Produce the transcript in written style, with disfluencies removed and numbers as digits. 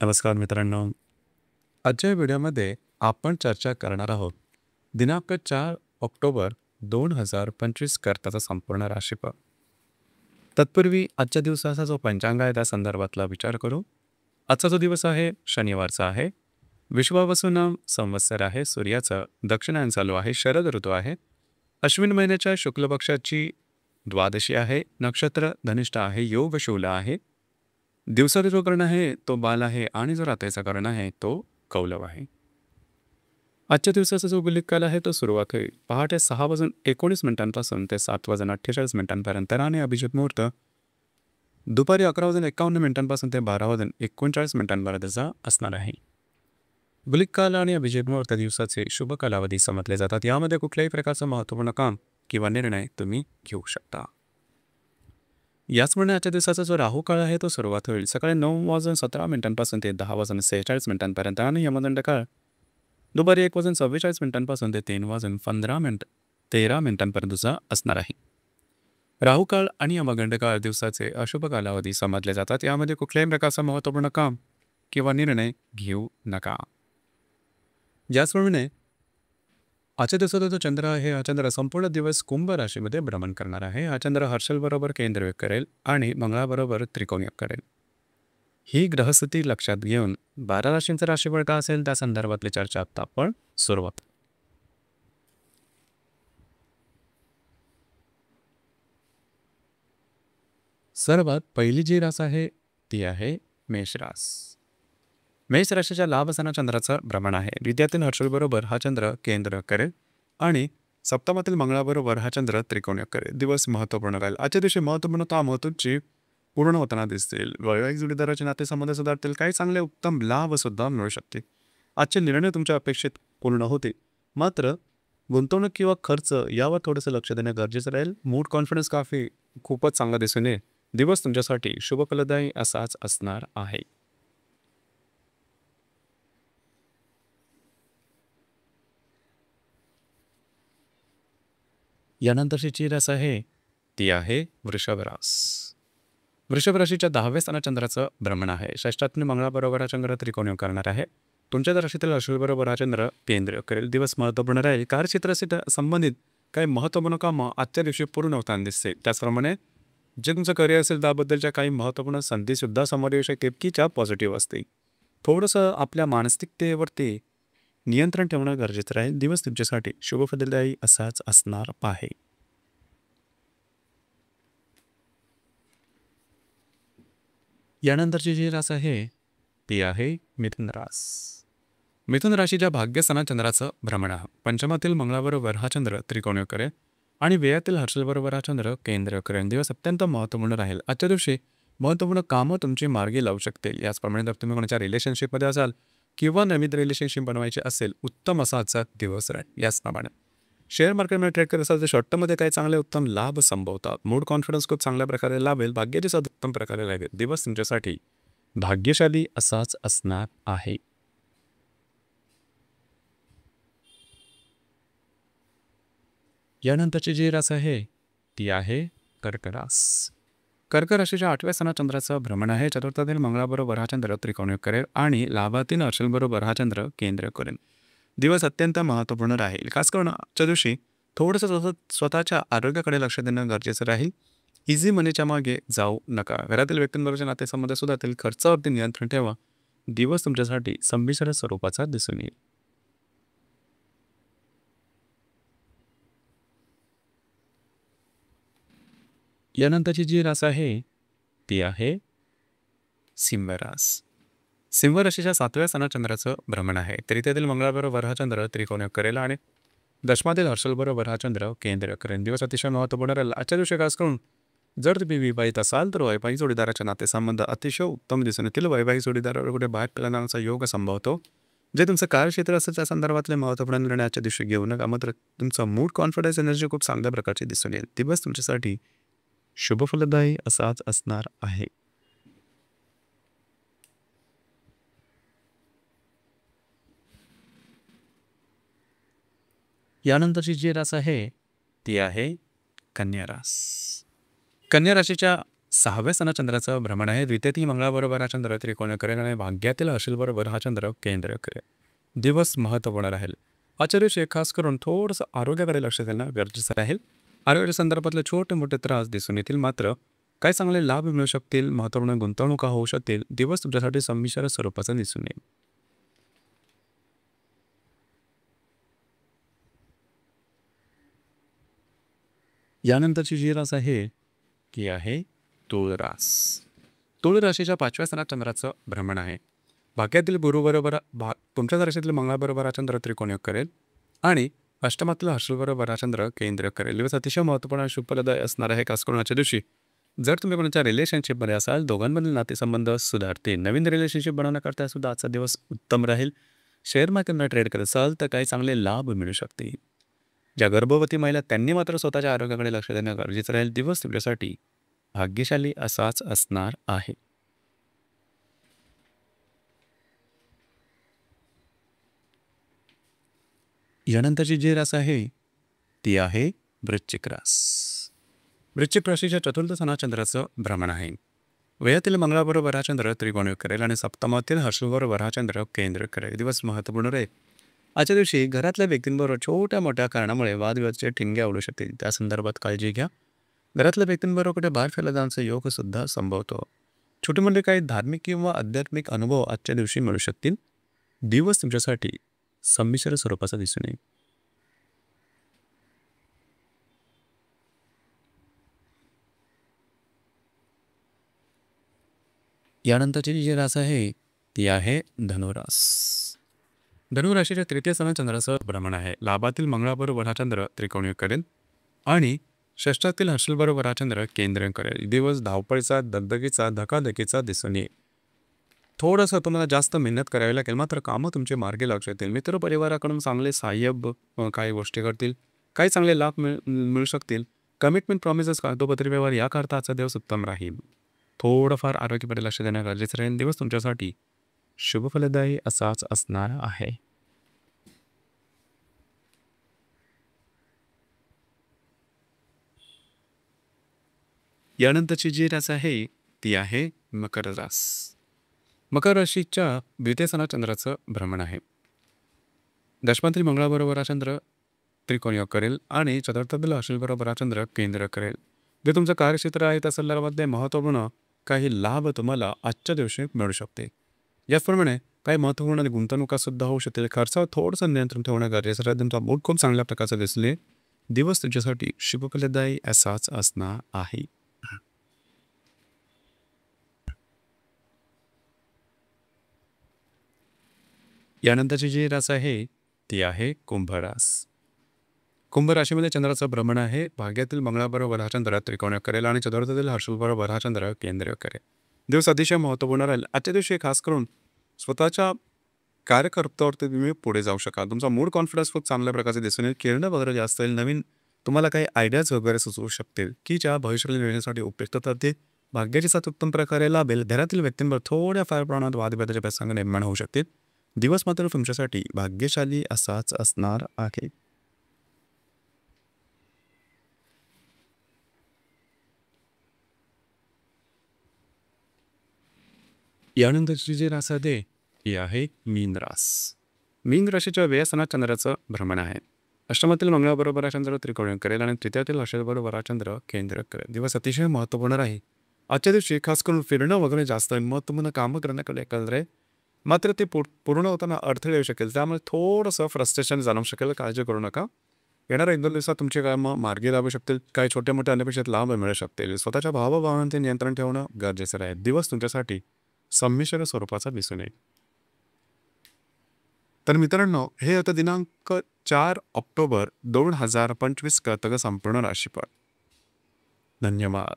नमस्कार मित्रांनो. आजच्या व्हिडिओमध्ये आपण चर्चा करणार आहोत दिनांक 4 ऑक्टोबर 2025 करताचा संपूर्ण राशीफळ. तत्पूर्वी आजच्या दिवसाचा जो पंचांग आहे त्या संदर्भातला विचार करू. आजचा जो दिवस आहे शनिवारचा आहे. विश्वावसुनाम संवत्सर आहे. सूर्याचं दक्षिणायन चालू आहे. शरद ऋतू आहे. अश्विन महिन्याच्या शुक्ल पक्षाची द्वादशी आहे. नक्षत्र धनिष्ठ आहे. योग शूल आहे. दिवसाचा जो कर्ण आहे तो बाल आहे आणि जो रात्रीचा कर्ण आहे तो कौलव आहे. आजच्या दिवसाचा जो गुलिक काल आहे तो सुरुवात होईल पहाटे 6:19 ते 7:48 आणि अभिजित मुहूर्त दुपारी 11:51 ते 12:39 असणार आहे. गुलिक काल आणि अभिजित मुहूर्त दिवसाचे शुभ कालावधी समजले जातात. यामध्ये कुठल्याही प्रकारचं महत्त्वपूर्ण काम किंवा निर्णय तुम्ही घेऊ शकता. याचप्रमाणे आजच्या दिवसाचा जो राहू काळ आहे तो सुरुवात होईल सकाळी 9:17 ते 10:46 आणि यमदंड काळ दुपारी 1:44 ते 3:13 असणार आहे. राहू काळ आणि यमगंड काळ दिवसाचे अशुभ कालावधी समजले जातात. यामध्ये कुठल्याही प्रकारचं महत्त्वपूर्ण काम किंवा निर्णय घेऊ नका. ज्याचप्रमाणे आजच्या दिवसाचा जो चंद्र आहे हा चंद्र संपूर्ण दिवस कुंभ राशीमध्ये भ्रमण करणार आहे. हा चंद्र हर्षलबरोबर केंद्रयोग करेल आणि मंगळाबरोबर त्रिकोणयोग करेल. ही ग्रहस्थिती लक्षात घेऊन 12 राशींचं राशीफळ का असेल त्या संदर्भातली चर्चा आता आपण सुरुवात. सर्वात पहिली जी रास आहे ती आहे मेष रास. मेष राशीच्या लाभ असताना चंद्राचं भ्रमण आहे. विद्यार्थी हर्षलबरोबर हा चंद्र केंद्र करेल आणि सप्तमातील मंगळाबरोबर हा चंद्र त्रिकोणयोग करेल. दिवस महत्त्वपूर्ण राहील. आजच्या दिवशी महत्त्वपूर्ण महत्त्वाची पूर्ण होताना दिसतील. वैवाहिक जोडीदाराचे नातेसंबंध सुधारतील. काही चांगले उत्तम लाभ सुद्धा मिळू शकतील. आजचे निर्णय तुमच्या अपेक्षित पूर्ण होतील. मात्र गुंतवणूक किंवा खर्च यावर थोडंसं लक्ष देणं गरजेचं राहील. मूड कॉन्फिडन्स खूपच चांगला दिसून येईल. दिवस तुमच्यासाठी शुभ फलदायी असाच असणार आहे. यानंतरची जी रास आहे ती आहे वृषभ रास. वृषभ राशीच्या 10व्या स्थानात चंद्राचं भ्रमण आहे. षष्ठात मंगळाबरोबर हा चंद्र त्रिकोणयोग करणार आहे. तुमच्या राशीतील अश्विनीबरोबर हा चंद्र केंद्र करेल. दिवस महत्त्वपूर्ण राहील. कार्यक्षेत्राशी संबंधित काही महत्त्वपूर्ण कामं आजच्या दिवशी पूर्ण होताना दिसते. त्याचप्रमाणे जे तुमचं करिअर असेल त्याबद्दलच्या काही महत्त्वपूर्ण संधीसुद्धा समोर येऊ शकते. तितकीच्या पॉझिटिव्ह असते. थोडंसं आपल्या मानसिकतेवरती नियंत्रण ठेवणं गरजेचं राहील. दिवस तुमच्यासाठी शुभ फलदायी असाच असणार आहे. यानंतरची जी रास आहे ती आहे मिथुन रास. मिथुन राशीच्या भाग्यस्थानात चंद्राचं भ्रमण आहे. पंचमातील मंगळाबरोबर हा चंद्र त्रिकोणयोग करेल आणि व्ययातील हर्षलबरोबर हा चंद्र केंद्र करेल. दिवस अत्यंत महत्त्वपूर्ण राहील. आजच्या दिवशी महत्त्वपूर्ण कामं तुमची मार्गी लावू शकतील. याचप्रमाणे जर तुम्ही कोणाच्या रिलेशनशिपमध्ये असाल किंवा नवीन रिलेशनशिप बनवायची असेल उत्तम असा आजचा दिवस राहील. याचप्रमाणे शेअर मार्केटमध्ये ट्रेड करत असाल तर शॉर्ट टर्ममध्ये काही चांगले उत्तम लाभ संभवतात. मूड कॉन्फिडन्स खूप चांगल्या प्रकारे लाभेल. भाग्याची साथ उत्तम प्रकारे लागेल. दिवस तुमच्यासाठी भाग्यशाली असाच असणार आहे. यानंतरची जी रास आहे ती आहे कर्क रास. कर्क राशीच्या 8व्या स्थानात चंद्राचं भ्रमण आहे. चतुर्थातील मंगळाबरोबर हा चंद्र त्रिकोणयोग करेल आणि लाभातील हर्षलबरोबर हा चंद्र केंद्र करेल. दिवस अत्यंत महत्त्वपूर्ण राहील. खास करून आजच्या दिवशी थोडंसं स्वतःच्या आरोग्याकडे लक्ष देणं गरजेचं राहील. इझी मनीच्या मागे जाऊ नका. घरातील व्यक्तींबरोबरचे नातेसंबंध सुधारतील. खर्चावरती नियंत्रण ठेवा. दिवस तुमच्यासाठी संमिश्र स्वरूपाचा दिसून येईल. यानंतरची जी रास आहे ती आहे सिंह रास. सिंह राशीच्या 7व्या स्थानात चंद्राचं भ्रमण आहे. तृतीयातील मंगळाबरोबर हा चंद्र त्रिकोणयोग करेल आणि दशमातील हर्षलबरोबर हा चंद्र केंद्र करेल. दिवस अतिशय महत्त्वपूर्ण राहील. आजच्या दिवशी खास करून जर तुम्ही विवाहित असाल तर वैवाहिक जोडीदाराचे नातेसंबंध अतिशय उत्तम दिसून येतील. वैवाहिक जोडीदारावर कुठे बाहेर पडण्याचा योग संभवतो. जे तुमचं कार्यक्षेत्र असेल त्या संदर्भातले महत्त्वपूर्ण निर्णय आजच्या दिवशी घेऊ नका. मात्र तुमचा मूड कॉन्फिडन्स एनर्जी खूप चांगल्या प्रकारची दिसून येईल. दिवस तुमच्यासाठी शुभ फलदायी असाच असणार आहे. यानंतरची जी रास आहे ती आहे कन्या रास. कन्या राशीच्या 6व्या सणात चंद्राचं भ्रमण आहे. द्वितीय मंगळाबरोबर हा चंद्र त्रिकोण करेल आणि भाग्यातील अश्विनबरोबर हा चंद्र केंद्र करेल. दिवस महत्त्वपूर्ण राहील. आजच्या दिवशी खास करून थोडंसं आरोग्याकडे लक्ष देणं गरजेचं राहील. आरोग्याच्या संदर्भातले छोटे मोठे त्रास दिसून येतील, मात्र काही चांगले लाभ मिळू शकतील. महत्त्वपूर्ण गुंतवणुका होऊ शकतील. दिवस तुमच्यासाठी संमिश्र स्वरूपाचा दिसून येईल. यानंतरची जी रास आहे ती आहे तूळ रास. तूळ राशीच्या 5व्या स्थानात चंद्राचं भ्रमण आहे. भाग्यातील गुरुबरोबर तुमच्या राशीतील मंगळाबरोबर हा चंद्र त्रिकोण करेल आणि अष्टमातील हर्षबरोबर हा चंद्र केंद्र करेल. दिवस अतिशय महत्त्वपूर्ण आणि शुभप्रदाय असणार आहे. खास करून आजच्या दिवशी जर तुम्ही कोणाच्या रिलेशनशिपमध्ये असाल, दोघांमधील नातेसंबंध सुधारतील. नवीन रिलेशनशिप बनवण्याकरता सुद्धा आजचा दिवस उत्तम राहील. शेअर मार्केटमध्ये ट्रेड करत असाल तर काही चांगले लाभ मिळू शकतील. ज्या गर्भवती महिला त्यांनी मात्र स्वतःच्या आरोग्याकडे लक्ष देणं गरजेचं राहील. दिवस तुमच्यासाठी भाग्यशाली असाच असणार आहे. यानंतरची जी रास आहे ती आहे वृश्चिक रास. वृश्चिक राशीच्या चतुर्थ स्थानात चंद्राचं भ्रमण आहे. वयातील मंगळाबरोबर हा चंद्र त्रिकोण करेल आणि सप्तमातील हर्षबरोबर हा चंद्र केंद्र करेल. दिवस महत्त्वपूर्ण राहील. आजच्या दिवशी घरातल्या व्यक्तींबरोबर छोट्या मोठ्या कारणामुळे वादविवादाचे ठिणगे उडू शकतील. त्या संदर्भात काळजी घ्या. घरातल्या व्यक्तींबरोबर कुठे बाहेर फिरायला जाण्याचा योग सुद्धा संभवतो. छोटे मोठे काही धार्मिक किंवा आध्यात्मिक अनुभव आजच्या दिवशी मिळू शकतील. दिवस तुमच्यासाठी संमिश्र स्वरूपाचा दिसून येईल. यानंतरची जी रास आहे ती आहे धनुरास. धनुराशीच्या तृतीय स्थानात चंद्राचं भ्रमण आहे. लाभातील मंगळाबरोबर हा चंद्र त्रिकोणी करेल आणि षष्ठातील हर्षलबरोबर हा चंद्र केंद्र करेल. दिवस धावपळीचा, दगदगीचा, धकाधकीचा दिसून येईल. थोडंसं तुम्हाला जास्त मेहनत करावी लागेल, मात्र कामं तुमचे मार्गी लागू शकतील. मित्र परिवाराकडून चांगले सहाय्य काही गोष्टी करतील. काही चांगले लाभ मिळू शकतील. कमिटमेंट, प्रॉमिसेस, कागदोपत्री व्यवहार याकरता आजचा दिवस उत्तम राहील. थोडंफार आरोग्याकडे लक्ष देणं गरजेचं राहील. दिवस तुमच्यासाठी शुभफलदायी असाच असणार आहे. यानंतरची जी रास आहे ती आहे मकर रास. मकर राशीच्या द्वितीय स्थानात चंद्राचं भ्रमण आहे. दशमातील मंगळाबरोबर हा चंद्र त्रिकोण करेल आणि चतुर्थातील अश्विनीबरोबर हा चंद्र केंद्र करेल. जे तुमचं कार्यक्षेत्र आहे त्या संदर्भातले महत्त्वपूर्ण काही लाभ तुम्हाला आजच्या दिवशी मिळू शकते. याचप्रमाणे काही महत्त्वपूर्ण गुंतवणुका सुद्धा होऊ शकतील. खर्चावर थोडंसं नियंत्रण ठेवणं गरजेचं आहे. तुमचा मूड खूप चांगल्या प्रकारचा दिसले. दिवस तुमच्यासाठी शुभफलदायी असाच असणार आहे. यानंतरची जी रास आहे ती आहे कुंभ रास. कुंभ राशीमध्ये चंद्राचं भ्रमण आहे. भाग्यातील मंगळाबरोबर हा चंद्र त्रिकोण करेल आणि चतुर्थातील हर्षबरोबर हा चंद्र केंद्र करेल. दिवस अतिशय महत्त्वपूर्ण राहील. आजच्या दिवशी खास करून स्वतःच्या कार्यकर्त्यावरती तुम्ही पुढे जाऊ शकाल. तुमचा मूड कॉन्फिडन्स खूप चांगल्या प्रकारचे दिसून येईल. खेळणं वगैरे जास्त येईल. नवीन तुम्हाला काही आयडियाज वगैरे सुचवू शकतील की ज्या भविष्यातील निर्णयासाठी उपयुक्त ठरतील. भाग्याची साथ उत्तम प्रकारे लाभेल. घरातील व्यक्तींवर थोड्याफार प्रमाणात वादविवादाचे प्रसंग निर्माण होऊ शकतील. दिवस मात्र तुमच्यासाठी भाग्यशाली असाच असणार आहे. यानंतरची जी रास आहे ती आहे मीन रास. मीन राशीच्या व्ययस्थानात चंद्राचं भ्रमण आहे. अष्टमातील मंगळाबरोबर हा चंद्र त्रिकोण करेल आणि तृतीयातील हर्षबरोबर हा चंद्र केंद्र करेल. दिवस अतिशय महत्त्वपूर्ण राहील. आजच्या दिवशी खास करून फिरणं वगैरे जास्त महत्त्वपूर्ण कामं करण्याकडे कल राहील. मात्र ते पूर्ण होताना अडथळे येऊ शकेल. त्यामुळे थोडंसं फ्रस्ट्रेशन जाणवू शकेल. काळजी करू नका. येणाऱ्या 1-2 दिवसात तुमची कामं मार्गी लागू शकतील. काही छोटे मोठे अनपेक्षित लाभ मिळू शकतील. स्वतःच्या भावभावनांचे नियंत्रण ठेवणं गरजेचं राहील. दिवस तुमच्यासाठी संमिश्र स्वरूपाचा दिसून येईल. तर मित्रांनो, हे होतं दिनांक 4 ऑक्टोबर 2025 कर्तव्य संपूर्ण राशीफळ. धन्यवाद.